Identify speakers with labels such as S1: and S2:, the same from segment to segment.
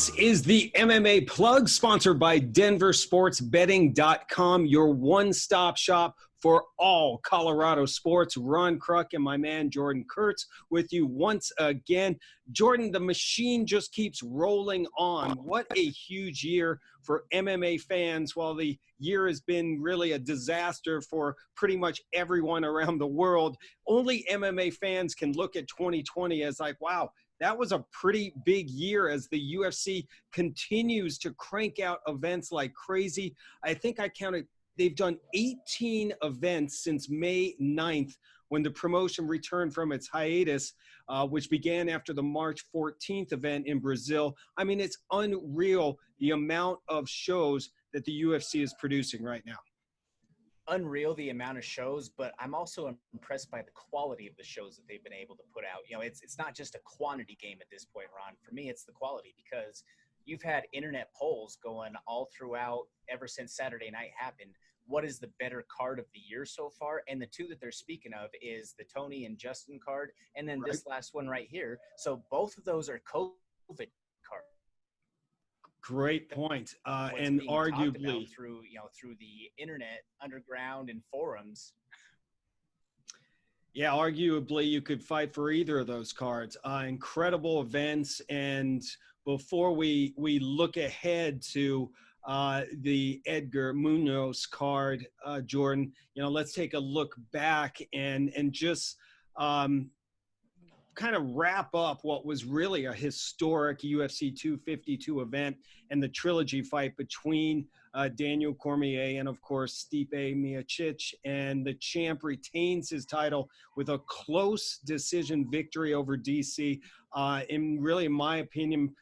S1: This is the MMA Plug, sponsored by DenverSportsBetting.com, your one-stop shop for all Colorado sports. Ron Kruck and my man Jordan Kurtz with you once again. Jordan, the machine just keeps rolling on. What a huge year for MMA fans. While the year has been really a disaster for pretty much everyone around the world, only MMA fans can look at 2020 as like, wow, that was a pretty big year as the UFC continues to crank out events like crazy. I think I counted, they've done 18 events since May 9th when the promotion returned from its hiatus, which began after the March 14th event in Brazil. I mean, it's unreal the amount of shows that the UFC is producing right now.
S2: Unreal the amount of shows, but I'm also impressed by the quality of the shows that they've been able to put out. You know, it's not just a quantity game at this point, Ron. For me, it's the quality, because you've had internet polls going all throughout ever since Saturday night happened. What is the better card of the year so far? And the two that they're speaking of is the Tony and Justin card, and then this last one right here. So both of those are COVID cards.
S1: Great point. And arguably
S2: through the internet, underground, and forums.
S1: Yeah, arguably you could fight for either of those cards. Incredible events. And before we look ahead to the Edgar Munhoz card, Jordan, let's take a look back and just kind of wrap up what was really a historic UFC 252 event and the trilogy fight between Daniel Cormier and, of course, Stipe Miocic. And the champ retains his title with a close decision victory over DC. And really, in my opinion,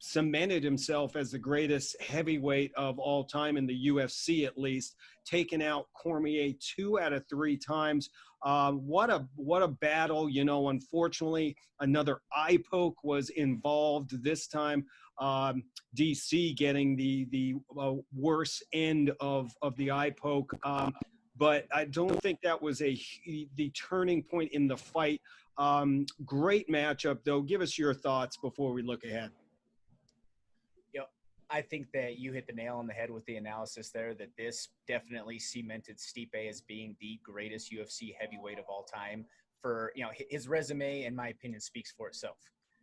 S1: cemented himself as the greatest heavyweight of all time in the UFC, at least, taking out Cormier 2 out of 3 times. What a battle. Unfortunately, another eye poke was involved this time. DC getting the worst end of the eye poke. But I don't think that was the turning point in the fight. Great matchup, though. Give us your thoughts before we look ahead.
S2: I think that you hit the nail on the head with the analysis there, that this definitely cemented Stipe as being the greatest UFC heavyweight of all time. For, his resume, in my opinion, speaks for itself.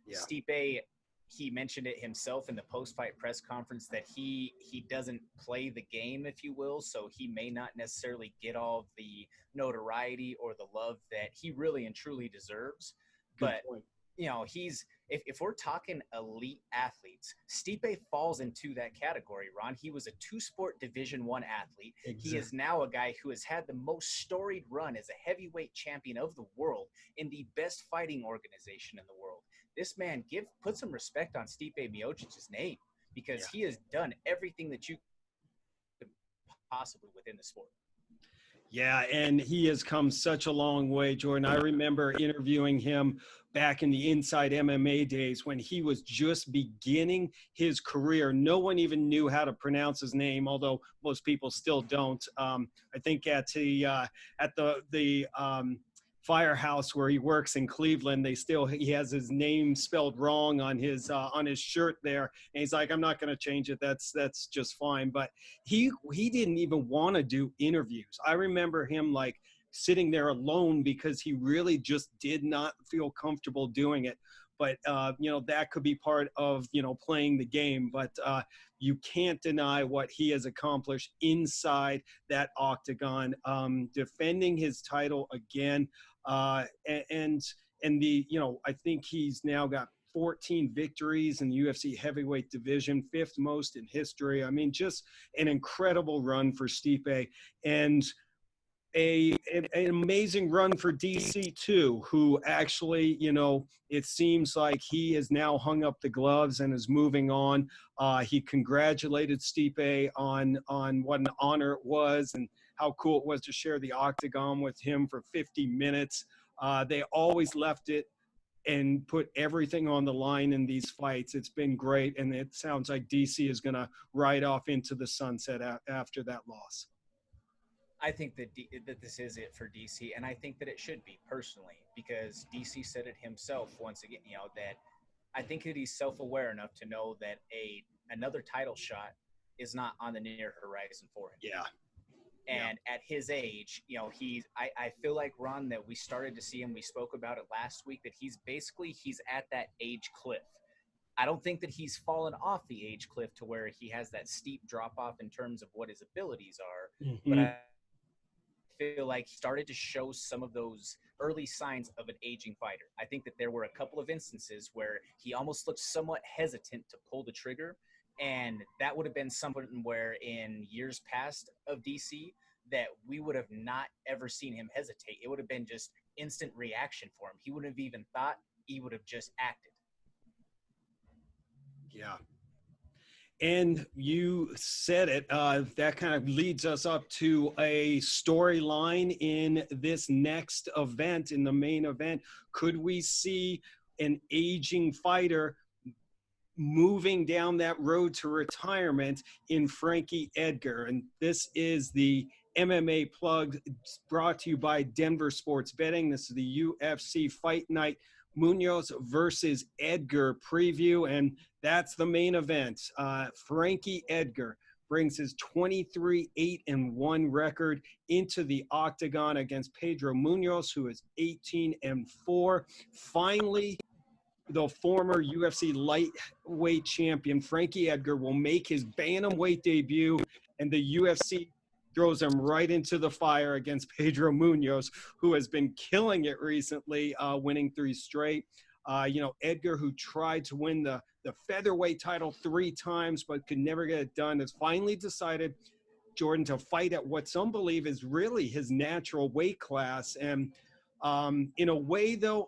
S2: Yeah. Stipe, he mentioned it himself in the post-fight press conference that he doesn't play the game, if you will, so he may not necessarily get all the notoriety or the love that he really and truly deserves.
S1: Good
S2: but
S1: point.
S2: If we're talking elite athletes, Stipe falls into that category, Ron. He was a 2-sport Division I athlete. Exactly. He is now a guy who has had the most storied run as a heavyweight champion of the world in the best fighting organization in the world. This man, put some respect on Stipe Miocic's name, because he has done everything that you could possibly within the sport.
S1: Yeah, and he has come such a long way, Jordan. I remember interviewing him back in the Inside MMA days when he was just beginning his career. No one even knew how to pronounce his name, although most people still don't. I think at the firehouse where he works in Cleveland, he has his name spelled wrong on his shirt there, and he's like, I'm not going to change it. That's just fine. But he didn't even want to do interviews. I remember him like sitting there alone because he really just did not feel comfortable doing it. But that could be part of playing the game. But you can't deny what he has accomplished inside that octagon, defending his title again. I think he's now got 14 victories in the UFC heavyweight division, 5th most in history. I mean, just an incredible run for Stipe, and an amazing run for DC too, who actually, it seems like he has now hung up the gloves and is moving on. He congratulated Stipe on what an honor it was and how cool it was to share the octagon with him for 50 minutes. They always left it and put everything on the line in these fights. It's been great, and it sounds like DC is going to ride off into the sunset after that loss.
S2: I think that this is it for DC, and I think that it should be, personally, because DC said it himself once again, that I think that he's self-aware enough to know that another title shot is not on the near horizon for him.
S1: Yeah.
S2: And at his age, you know, I feel like, Ron, that we started to see him, we spoke about it last week, that he's at that age cliff. I don't think that he's fallen off the age cliff to where he has that steep drop off in terms of what his abilities are. But I feel like he started to show some of those early signs of an aging fighter. I think that there were a couple of instances where he almost looked somewhat hesitant to pull the trigger. And that would have been something where in years past of DC that we would have not ever seen him hesitate. It would have been just instant reaction for him. He wouldn't have even thought, he would have just acted.
S1: Yeah. And you said it, that kind of leads us up to a storyline in this next event, in the main event. Could we see an aging fighter moving down that road to retirement in Frankie Edgar? And this is the MMA Plug, brought to you by Denver Sports Betting. This is the UFC Fight Night Munhoz versus Edgar preview, and that's the main event. Frankie Edgar brings his 23-8-1 record into the octagon against Pedro Munhoz, who is 18-4. Finally, the former UFC lightweight champion Frankie Edgar will make his bantamweight debut, and the UFC throws him right into the fire against Pedro Munhoz, who has been killing it recently, winning 3 straight. You know, Edgar, who tried to win the featherweight title 3 times but could never get it done, has finally decided, Jordan, to fight at what some believe is really his natural weight class. And in a way, though,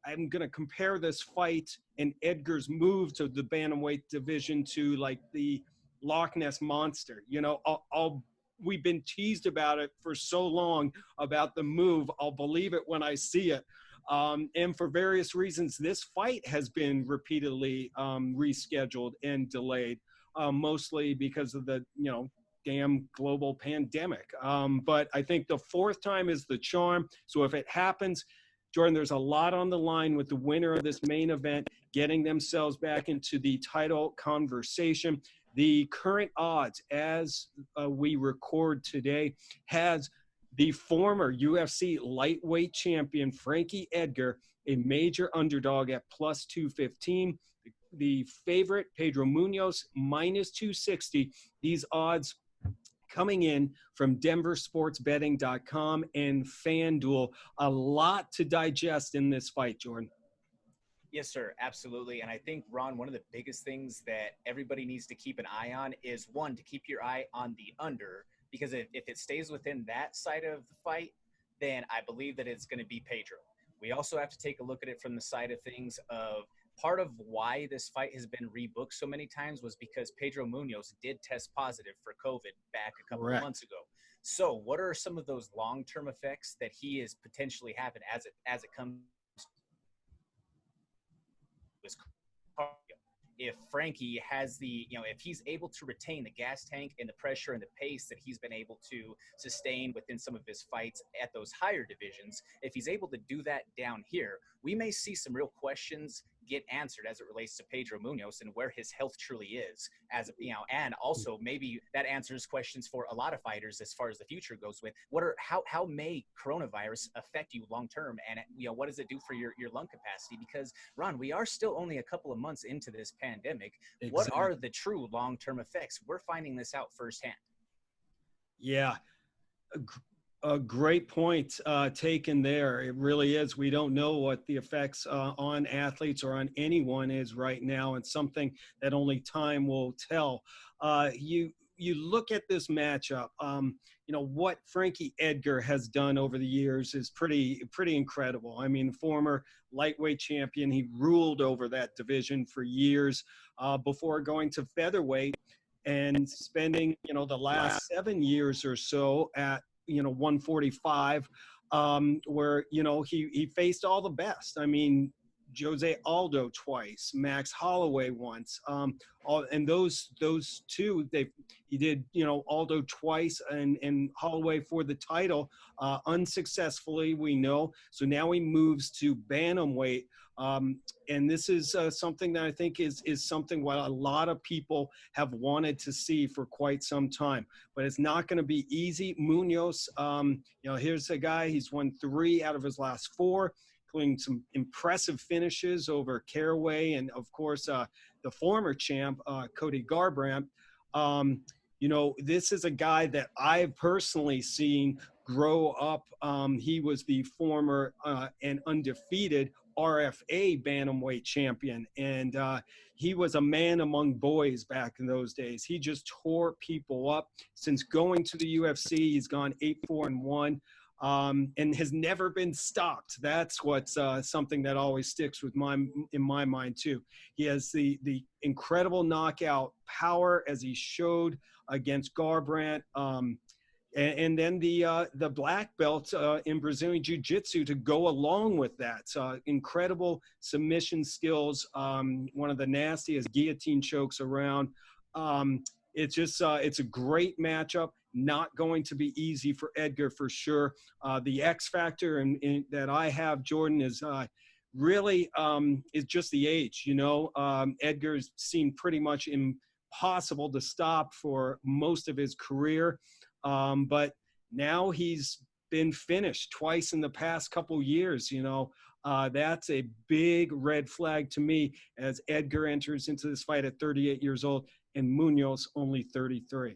S1: I'm going to compare this fight and Edgar's move to the bantamweight division to like the Loch Ness Monster. You know, we've been teased about it for so long about the move. I'll believe it when I see it. And for various reasons, this fight has been repeatedly rescheduled and delayed, mostly because of the, you know, damn global pandemic. But I think the 4th time is the charm. So if it happens, Jordan, there's a lot on the line with the winner of this main event getting themselves back into the title conversation. The current odds as we record today has the former UFC lightweight champion Frankie Edgar, a major underdog at plus 215. The favorite, Pedro Munhoz, minus 260. These odds coming in from DenverSportsBetting.com and FanDuel. A lot to digest in this fight, Jordan.
S2: Yes, sir. Absolutely. And I think, Ron, one of the biggest things that everybody needs to keep an eye on is, one, to keep your eye on the under, because if it stays within that side of the fight, then I believe that it's going to be Pedro. We also have to take a look at it from the side of things of part of why this fight has been rebooked so many times was because Pedro Munhoz did test positive for COVID back a couple of months ago. So what are some of those long-term effects that he is potentially having as it comes to his cardio? If Frankie has the, you know, if he's able to retain the gas tank and the pressure and the pace that he's been able to sustain within some of his fights at those higher divisions, if he's able to do that down here, we may see some real questions get answered as it relates to Pedro Munhoz and where his health truly is, as you know, and also maybe that answers questions for a lot of fighters as far as the future goes with how may coronavirus affect you long term, and you know, what does it do for your lung capacity? Because, Ron, we are still only a couple of months into this pandemic. Exactly. What are the true long term effects? We're finding this out firsthand.
S1: Yeah. A great point taken there. It really is. We don't know what the effects on athletes or on anyone is right now, and something that only time will tell. You look at this matchup. You know, what Frankie Edgar has done over the years is pretty incredible. I mean, former lightweight champion, he ruled over that division for years before going to featherweight and spending, you know, the last 7 years or so at, you know, 145, where, you know, he faced all the best. I mean, Jose Aldo twice, Max Holloway once. And those two, he did, you know, Aldo twice and Holloway for the title, unsuccessfully, we know. So now he moves to bantamweight. And this is something that I think is something what a lot of people have wanted to see for quite some time. But it's not going to be easy. Munhoz, you know, here's a guy, he's won 3 out of his last 4, including some impressive finishes over Caraway and, of course, the former champ, Cody Garbrandt. You know, this is a guy that I've personally seen grow up. He was the former and undefeated RFA bantamweight champion, and he was a man among boys back in those days. He just tore people up. Since going to the UFC, he's gone 8-4-1. And has never been stopped. That's what's something that always sticks with in my mind too. He has the incredible knockout power, as he showed against Garbrandt, and then the black belt in Brazilian Jiu-Jitsu to go along with that. So incredible submission skills. One of the nastiest guillotine chokes around. It's just it's a great matchup. Not going to be easy for Edgar for sure. The X factor that I have, Jordan, is really is just the age. You know, Edgar's seemed pretty much impossible to stop for most of his career, but now he's been finished twice in the past couple years. You know, that's a big red flag to me as Edgar enters into this fight at 38 years old and Munhoz only 33.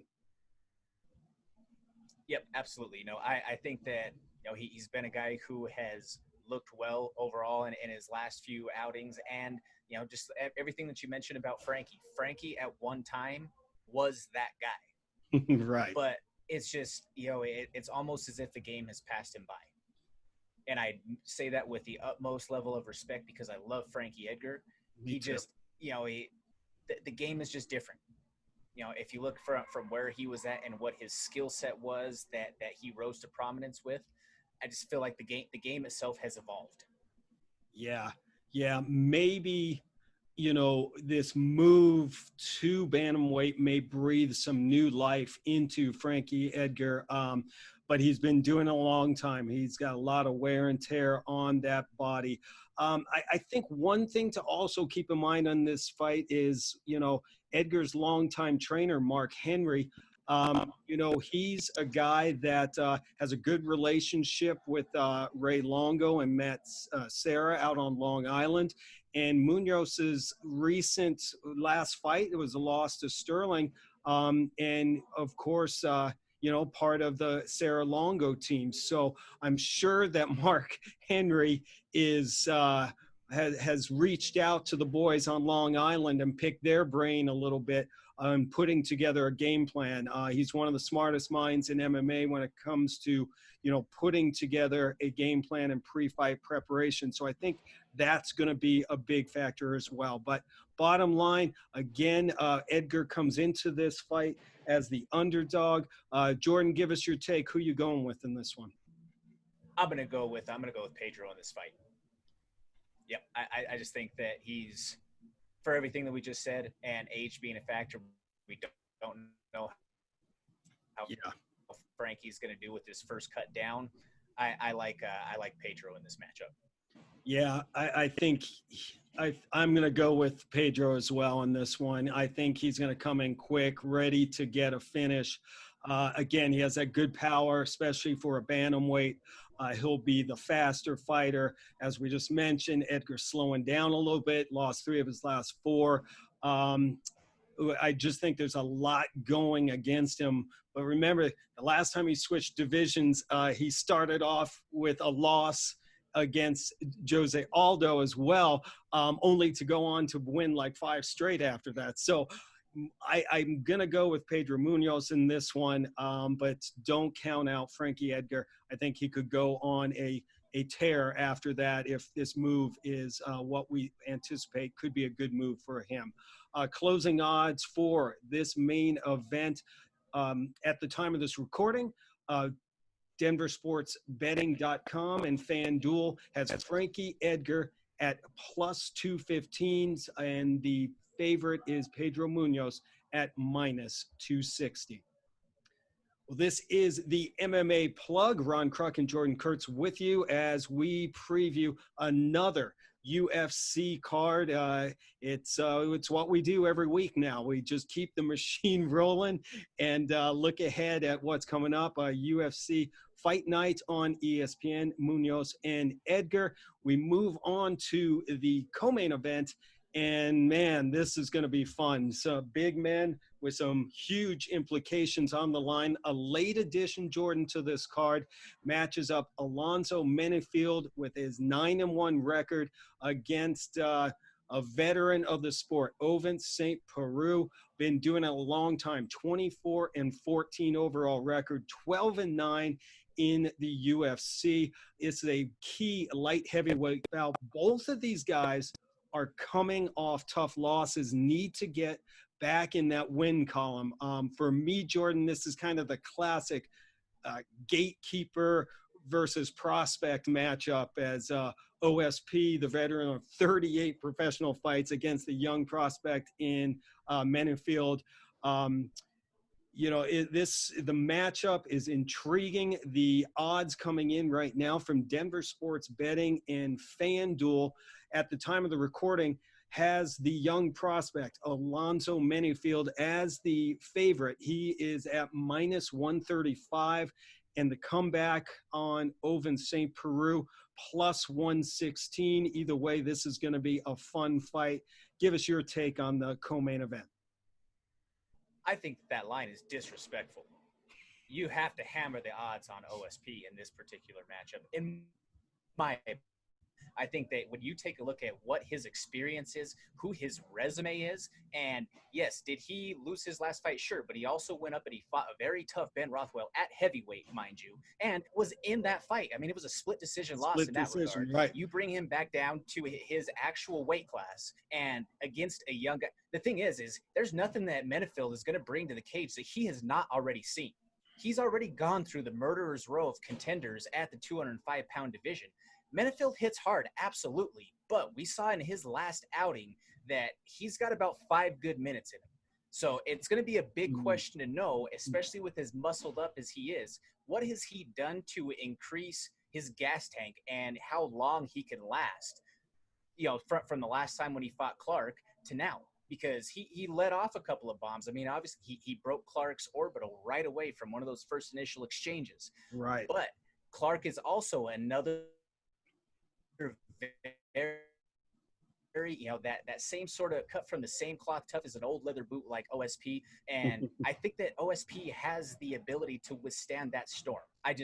S2: Yep, absolutely. You know, I think that, you know, he's been a guy who has looked well overall in his last few outings. And, you know, just everything that you mentioned about Frankie. Frankie at one time was that guy.
S1: Right.
S2: But it's just, you know, it's almost as if the game has passed him by. And I say that with the utmost level of respect because I love Frankie Edgar. He just, you know, the game is just different. You know, if you look from where he was at and what his skill set was that he rose to prominence with, I just feel like the game itself has evolved.
S1: Yeah, maybe, you know, this move to bantamweight may breathe some new life into Frankie Edgar, but he's been doing it a long time. He's got a lot of wear and tear on that body. I think one thing to also keep in mind on this fight is, you know, Edgar's longtime trainer, Mark Henry. You know, he's a guy that has a good relationship with Ray Longo and Matt Serra out on Long Island. And Munhoz's recent last fight, it was a loss to Sterling. And, of course, you know, part of the Serra Longo team. So I'm sure that Mark Henry is has reached out to the boys on Long Island and picked their brain a little bit on putting together a game plan. He's one of the smartest minds in MMA when it comes to, you know, putting together a game plan and pre-fight preparation. So I think that's going to be a big factor as well. But bottom line, again, Edgar comes into this fight as the underdog. Jordan, give us your take. Who you going with in this one?
S2: I'm gonna go with Pedro in this fight. Yep, I just think that he's, for everything that we just said, and age being a factor, we don't know how Frankie's going to do with his first cut down. I like Pedro in this matchup.
S1: Yeah, I think I'm going to go with Pedro as well in this one. I think he's going to come in quick, ready to get a finish. Again, he has that good power, especially for a bantamweight. He'll be the faster fighter. As we just mentioned, Edgar slowing down a little bit, lost 3 of his last 4. I just think there's a lot going against him. But remember, the last time he switched divisions, he started off with a loss against Jose Aldo as well, only to go on to win like 5 straight after that. So I'm going to go with Pedro Munhoz in this one, but don't count out Frankie Edgar. I think he could go on a tear after that if this move is what we anticipate could be a good move for him. Closing odds for this main event at the time of this recording, DenverSportsBetting.com and FanDuel has Frankie Edgar at plus 215s, and the favorite is Pedro Munhoz at minus 260. Well, this is the MMA Plug. Ron Kruck and Jordan Kurtz with you as we preview another UFC card. It's what we do every week now. We just keep the machine rolling and look ahead at what's coming up. UFC Fight Night on ESPN, Munhoz and Edgar. We move on to the co-main event. And man, this is going to be fun. So big men with some huge implications on the line. A late addition, Jordan, to this card matches up Alonzo Menifield with his 9-1 record against a veteran of the sport, Ovince St. Preux. Been doing it a long time. 24-14 overall record, 12-9 in the UFC. It's a key light heavyweight bout. Both of these guys are coming off tough losses, need to get back in that win column. For me, Jordan, this is kind of the classic gatekeeper versus prospect matchup, as OSP, the veteran of 38 professional fights, against the young prospect in Menifield. The matchup is intriguing. The odds coming in right now from Denver Sports Betting and FanDuel at the time of the recording has the young prospect Alonzo Menifield as the favorite. He is at minus 135, and the comeback on Ovince St. Preux plus 116. Either way, this is going to be a fun fight. Give us your take on the co-main event.
S2: I think that line is disrespectful. You have to hammer the odds on OSP in this particular matchup. In my opinion, I think that when you take a look at what his experience is, who his resume is, and yes, did he lose his last fight? Sure, but he also went up and he fought a very tough Ben Rothwell at heavyweight, mind you, and was in that fight. I mean, it was a split decision loss in that regard.
S1: Right.
S2: You bring him back down to his actual weight class and against a young guy. The thing is there's nothing that Menifield is going to bring to the cage that he has not already seen. He's already gone through the murderer's row of contenders at the 205-pound division. Menifield hits hard, absolutely, but we saw in his last outing that he's got about 5 good minutes in him. So it's going to be a big question to know, especially with as muscled up as he is. What has he done to increase his gas tank and how long he can last, from the last time when he fought Clark to now? Because he let off a couple of bombs. I mean, obviously, he broke Clark's orbital right away from one of those first initial exchanges.
S1: Right.
S2: But Clark is also another very, that same sort of cut from the same cloth tough as an old leather boot like OSP. And I think that OSP has the ability to withstand that storm. I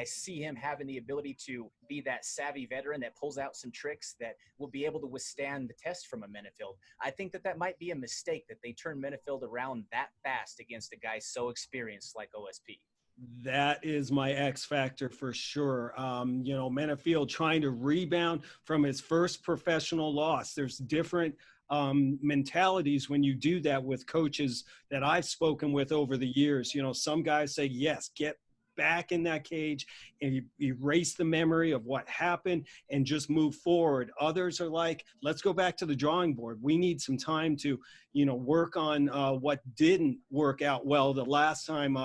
S2: see him having the ability to be that savvy veteran that pulls out some tricks that will be able to withstand the test from a Menifield. I think that might be a mistake that they turn Menifield around that fast against a guy so experienced like OSP.
S1: That is my X factor for sure. Menifield trying to rebound from his first professional loss. There's different mentalities when you do that with coaches that I've spoken with over the years. Some guys say, yes, get back in that cage and erase the memory of what happened and just move forward. Others are like, let's go back to the drawing board. We need some time to, work on what didn't work out well the last time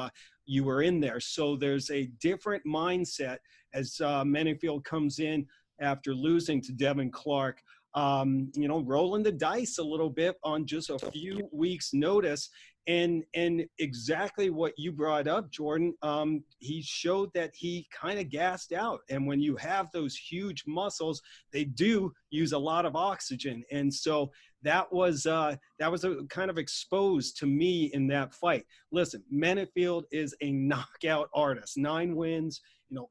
S1: you were in there. So there's a different mindset as Menifield comes in after losing to Devin Clark, rolling the dice a little bit on just a few weeks' notice. And exactly what you brought up, Jordan, he showed that he kind of gassed out. And when you have those huge muscles, they do use a lot of oxygen. And so that was a kind of exposed to me in that fight. Listen, Menifield is a knockout artist. 9 wins,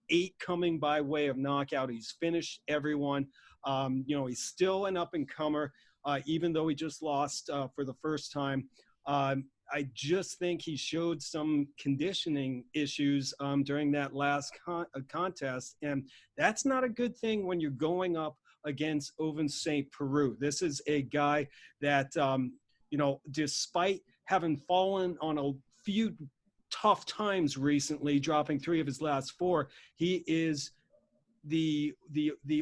S1: 8 coming by way of knockout. He's finished everyone. He's still an up-and-comer, even though he just lost for the first time. I just think he showed some conditioning issues during that last contest, and that's not a good thing when you're going up against Ovince St. Preux. This is a guy that, despite having fallen on a few tough times recently, dropping 3 of his last 4, he is the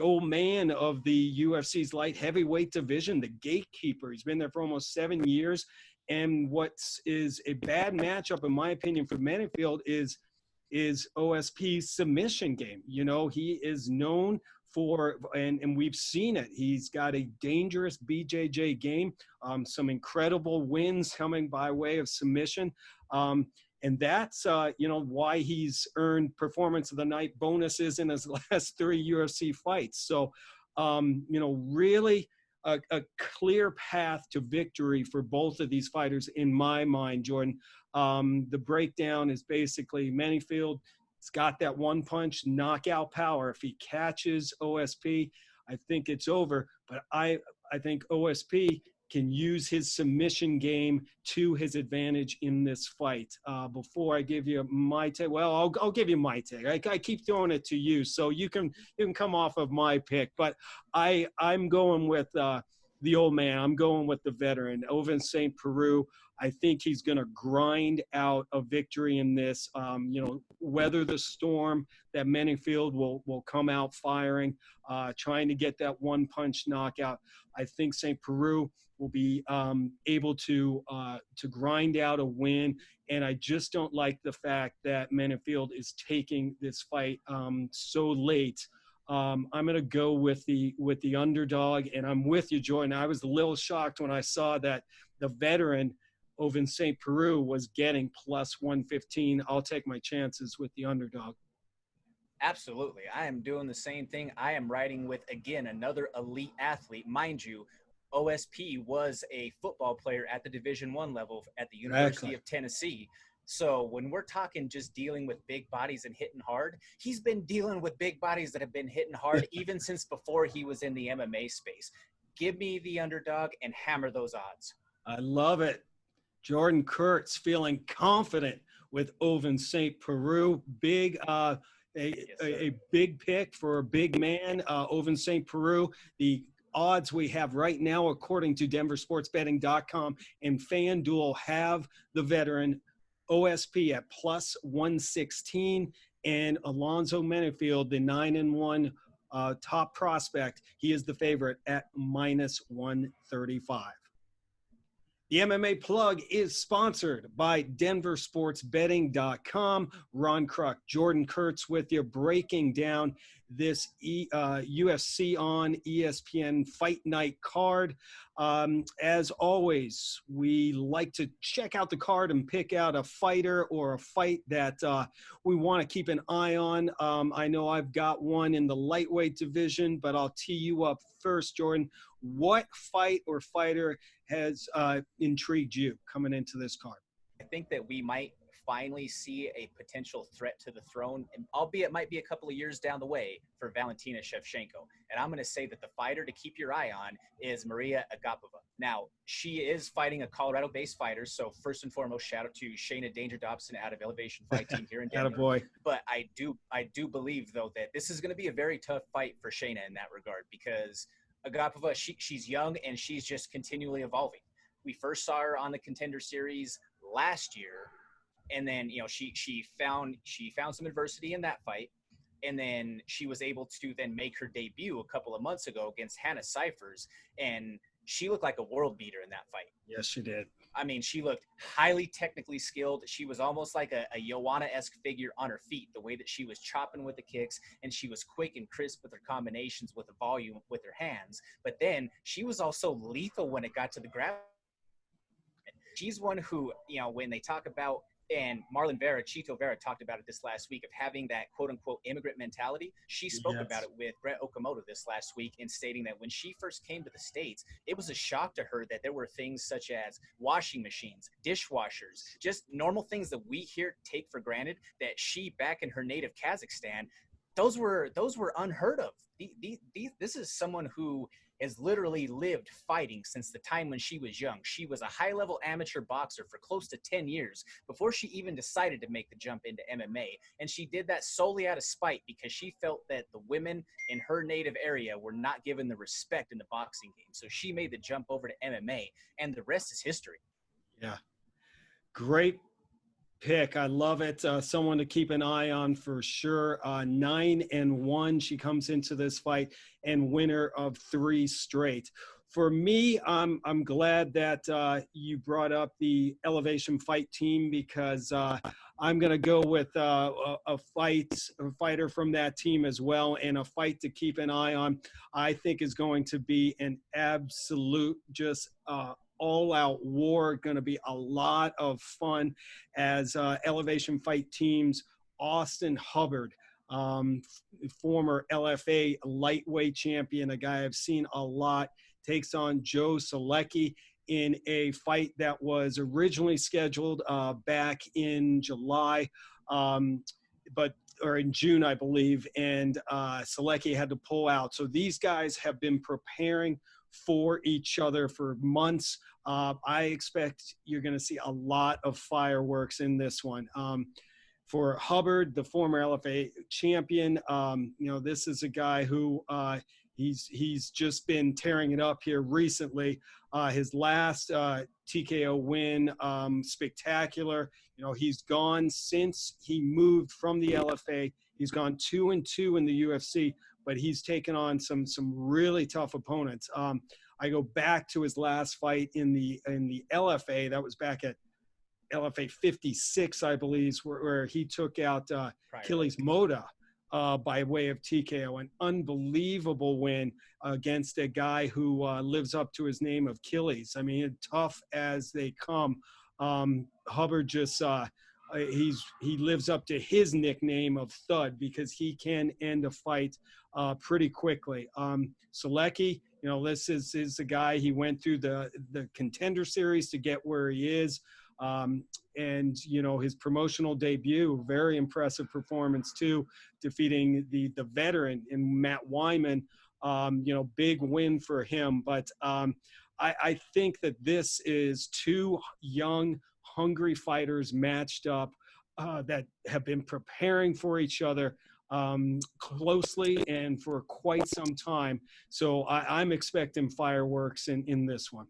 S1: old man of the UFC's light heavyweight division, the gatekeeper. He's been there for almost 7 years. And what is a bad matchup, in my opinion, for Menifield is OSP's submission game. You know, he is known for, and we've seen it, he's got a dangerous BJJ game, some incredible wins coming by way of submission. And that's, you know, why he's earned Performance of the Night bonuses in his last 3 UFC fights. So, you know, really a clear path to victory for both of these fighters in my mind, Jordan. The breakdown is basically Menifield, he's got that one punch knockout power. If he catches OSP, I think it's over. But I think OSP can use his submission game to his advantage in this fight. Before I give you my take, well, I'll give you my take. I keep throwing it to you, so you can come off of my pick. But I'm going with the old man. I'm going with the veteran, Ovince St. Preux. I think he's going to grind out a victory in this. You know, weather the storm that Menifield will come out firing, trying to get that one punch knockout. I think St. Preux will be able to grind out a win. And I just don't like the fact that Menifield is taking this fight so late. I'm going to go with the underdog, and I'm with you, Jordan. I was a little shocked when I saw that the veteran Ovince St. Preux was getting plus 115. I'll take my chances with the underdog.
S2: Absolutely. I am doing the same thing. I am riding with, again, another elite athlete. Mind you, OSP was a football player at the Division I level at the University of Tennessee. So when we're talking just dealing with big bodies and hitting hard, he's been dealing with big bodies that have been hitting hard even since before he was in the MMA space. Give me the underdog and hammer those odds.
S1: I love it. Jordan Kurtz feeling confident with Ovince St. Preux. Big, a big pick for a big man, Ovince St. Preux. The odds we have right now, according to DenverSportsBetting.com and FanDuel, have the veteran OSP at plus 116, and Alonzo Menifield, the 9-1 top prospect, he is the favorite at minus 135. The MMA Plug is sponsored by DenverSportsBetting.com. Ron Kruck, Jordan Kurtz with you, breaking down this UFC on ESPN Fight Night card. As always, we like to check out the card and pick out a fighter or a fight that we want to keep an eye on. I know I've got one in the lightweight division, but I'll tee you up first, Jordan. What fight or fighter has intrigued you coming into this card?
S2: I think that we might finally see a potential threat to the throne, and albeit it might be a couple of years down the way, for Valentina Shevchenko. And I'm going to say that the fighter to keep your eye on is Maria Agapova. Now, she is fighting a Colorado-based fighter, so first and foremost, shout out to Shayna Danger Dobson out of Elevation Fight Team here in Denver.
S1: Attaboy.
S2: But I do believe, though, that this is going to be a very tough fight for Shayna in that regard, because Agapova, she's young and she's just continually evolving. We first saw her on the Contender Series last year, and then, you know, she found some adversity in that fight, and then she was able to then make her debut a couple of months ago against Hannah Cyphers, and she looked like a world beater in that fight.
S1: Yes, she did.
S2: I mean, she looked highly technically skilled. She was almost like a Joanna-esque figure on her feet, the way that she was chopping with the kicks, and she was quick and crisp with her combinations, with the volume, with her hands. But then she was also lethal when it got to the grab. She's one who, you know, when they talk about, and Marlon Vera, Chito Vera talked about it this last week, of having that quote-unquote immigrant mentality. She spoke about it with Brett Okamoto this last week, in stating that when she first came to the States, it was a shock to her that there were things such as washing machines, dishwashers, just normal things that we here take for granted, that she, back in her native Kazakhstan, those were unheard of. This is someone who has literally lived fighting since the time when she was young. She was a high-level amateur boxer for close to 10 years before she even decided to make the jump into MMA. And she did that solely out of spite, because she felt that the women in her native area were not given the respect in the boxing game. So she made the jump over to MMA, and the rest is history.
S1: Yeah. Great pick. I love it. Someone to keep an eye on for sure. 9-1, she comes into this fight, and winner of 3 straight. For me, I'm glad that you brought up the Elevation Fight team, because I'm going to go with a fighter from that team as well, and a fight to keep an eye on. I think is going to be an absolute just all-out war. Going to be a lot of fun as Elevation Fight teams. Austin Hubbard, former LFA lightweight champion, a guy I've seen a lot, takes on Joe Selecki in a fight that was originally scheduled back in July, or in June, I believe, and Selecki had to pull out. So these guys have been preparing for each other for months. I expect you're going to see a lot of fireworks in this one. For Hubbard, the former LFA champion, this is a guy who he's just been tearing it up here recently. His last TKO win, spectacular. He's gone since he moved from the LFA. He's gone 2-2 in the UFC, but he's taken on some really tough opponents. I go back to his last fight in the LFA. That was back at LFA 56, I believe, where he took out Achilles Moda by way of TKO. An unbelievable win against a guy who lives up to his name of Achilles. I mean, tough as they come. Hubbard just he lives up to his nickname of Thud, because he can end a fight pretty quickly. Selecki, this is the guy. He went through the Contender Series to get where he is. And his promotional debut, very impressive performance too, defeating the veteran in Matt Wyman. Big win for him. But I think that this is 2 young, hungry fighters matched up that have been preparing for each other closely and for quite some time. So I'm expecting fireworks in this one.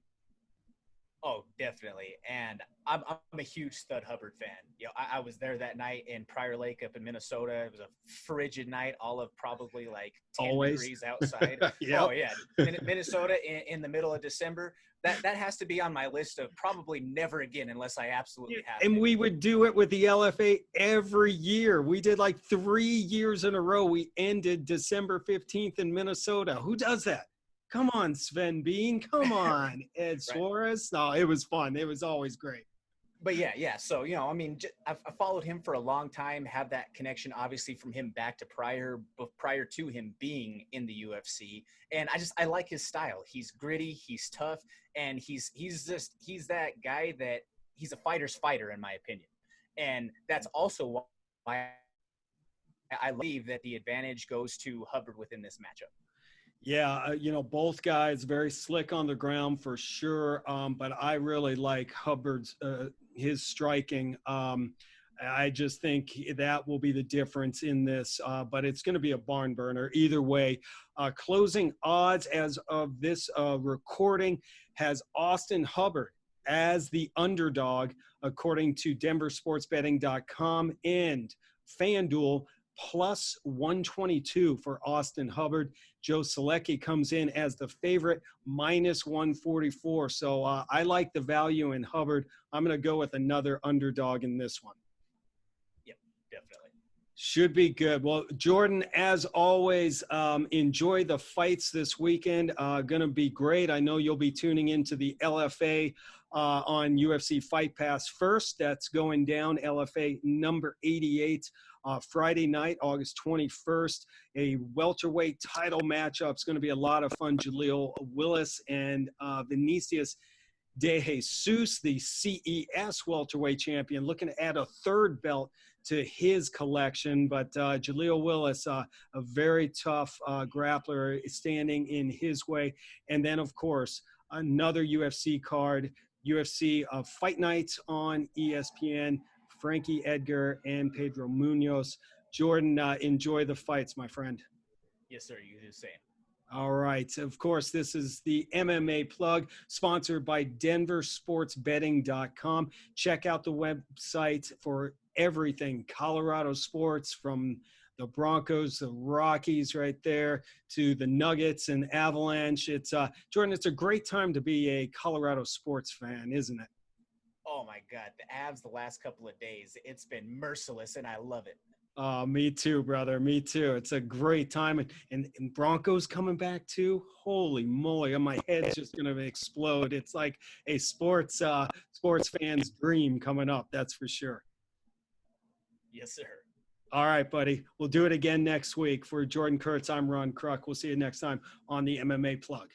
S2: Oh, definitely. And I'm a huge Stud Hubbard fan. I was there that night in Prior Lake up in Minnesota. It was a frigid night, all of probably like 10 degrees outside.
S1: Yep.
S2: Oh, yeah. Minnesota in the middle of December. That has to be on my list of probably never again unless I absolutely have to.
S1: And we would do it with the LFA every year. We did like 3 years in a row. We ended December 15th in Minnesota. Who does that? Come on, Sven Bean. Come on, Ed Suarez. No, it was fun. It was always great.
S2: But yeah. So, I followed him for a long time, have that connection, obviously, from him back to prior to him being in the UFC. And I like his style. He's gritty, he's tough, and he's that guy that he's a fighter's fighter, in my opinion. And that's also why I believe that the advantage goes to Hubbard within this matchup.
S1: Yeah, both guys very slick on the ground for sure. But I really like Hubbard's his striking. I just think that will be the difference in this. But it's going to be a barn burner either way. Closing odds as of this recording has Austin Hubbard as the underdog, according to DenverSportsBetting.com and FanDuel, plus 122 for Austin Hubbard. Joe Selecki comes in as the favorite, minus 144. So I like the value in Hubbard. I'm going to go with another underdog in this one.
S2: Yep, definitely.
S1: Should be good. Well, Jordan, as always, enjoy the fights this weekend. Going to be great. I know you'll be tuning into the LFA on UFC Fight Pass first. That's going down, LFA number 88. Friday night, August 21st, a welterweight title matchup. It's going to be a lot of fun. Jaleel Willis and Vinicius De Jesus, the CES welterweight champion, looking to add a 3rd belt to his collection. But Jaleel Willis, a very tough grappler, standing in his way. And then, of course, another UFC card, UFC Fight Nights on ESPN. Frankie Edgar and Pedro Munhoz. Jordan, enjoy the fights, my friend.
S2: Yes, sir. You do the same.
S1: All right. Of course, this is the MMA Plug, sponsored by denversportsbetting.com. Check out the website for everything Colorado sports, from the Broncos, the Rockies right there, to the Nuggets and Avalanche. It's Jordan, it's a great time to be a Colorado sports fan, isn't it?
S2: Oh my God, the Avs the last couple of days, it's been merciless, and I love it.
S1: Me too, brother. Me too. It's a great time. And Broncos coming back too. Holy moly. My head's just going to explode. It's like a sports fan's dream coming up. That's for sure.
S2: Yes, sir.
S1: All right, buddy. We'll do it again next week. For Jordan Kurtz, I'm Ron Kruck. We'll see you next time on the MMA Plug.